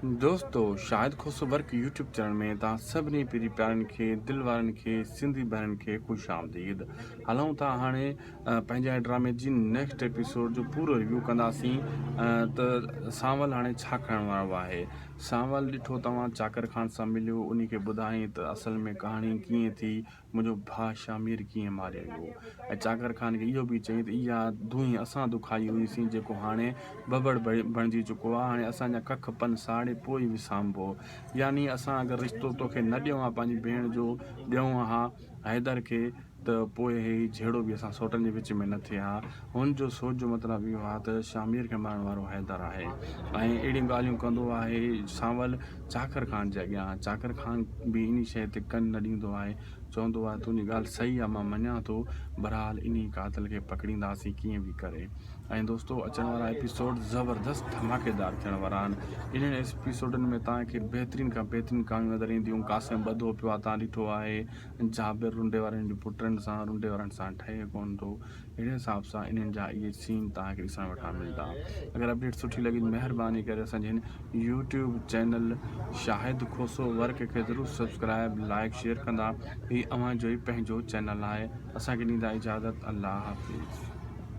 दोस्तों शाहिद खोसो work YouTube channel में तव्हां सभिनी पहिरीं प्यारनि खे दिलि वारनि खे सिंधी भेनरुनि खे ख़ुशि आमदीद। हलूं था हाणे पंहिंजे ड्रामे जी नेक्स्ट एपिसोड जो पूरो रिव्यू कंदासीं। त सांवल हाणे छा करण वारो आहे। सांवल ॾिठो तव्हां चाकर खान सां मिलियो, उन खे ॿुधाईं त असल में कहाणी कीअं थी, मुंहिंजो भाउ शामिर कीअं मारियो वियो। ऐं चाकर खान खे इहो बि चई त इहा धुई असां दुखाई हुईसीं जेको हाणे बबड़ बणिजी चुको आहे। हाणे असांजा कख पन साड़े पोइ ई विसांबो, यानी असां अगरि रिश्तो तोखे न ॾियूं आहे पंहिंजी भेण जो, ॾियूं हा हैदर खे, त पोइ हे जहिड़ो बि असां सोटनि जे विच में न थिए हा। हुनजो सोच जो मतिलबु इहो आहे त शामिर खे मारण वारो हैदर आहे। ऐं अहिड़ियूं ॻाल्हियूं कंदो आहे सांवल चाकर खान जे अॻियां। चाकर खान बि इन शइ ते कन न ॾींदो आहे, चवंदो आहे तुंहिंजी ॻाल्हि सही आहे, मां मञा थो, बहरहाल इन कातिल खे पकड़ींदासीं कीअं बि करे। ऐं दोस्तों अचण वारा एपिसोड ज़बरदस्त धमाकेदार थियण वारा आहिनि। इन्हनि एपिसोडनि में तव्हांखे बहितरीन खां बहितरीन कहाणियूं नज़र ईंदियूं। कासिम ॿधो पियो आहे, तव्हां ॾिठो आहे, जाबिर रुंडे वारनि जे पुटनि सां रुंडे वारनि सां ठहे कोन थो। अहिड़े हिसाब सां इन्हनि जा इहे सीन तव्हांखे ॾिसण वठण मिलंदा। अगरि अपडेट सुठी लॻी महिरबानी करे असांजे हिन यूट्यूब चैनल शाहिद खोसो वर्क खे ज़रूरु सब्सक्राइब लाइक शेयर कंदा। हीउ अव्हांजो ई पंहिंजो चैनल आहे। असांखे ॾींदा इजाज़त। अल्लाह हाफ़िज़।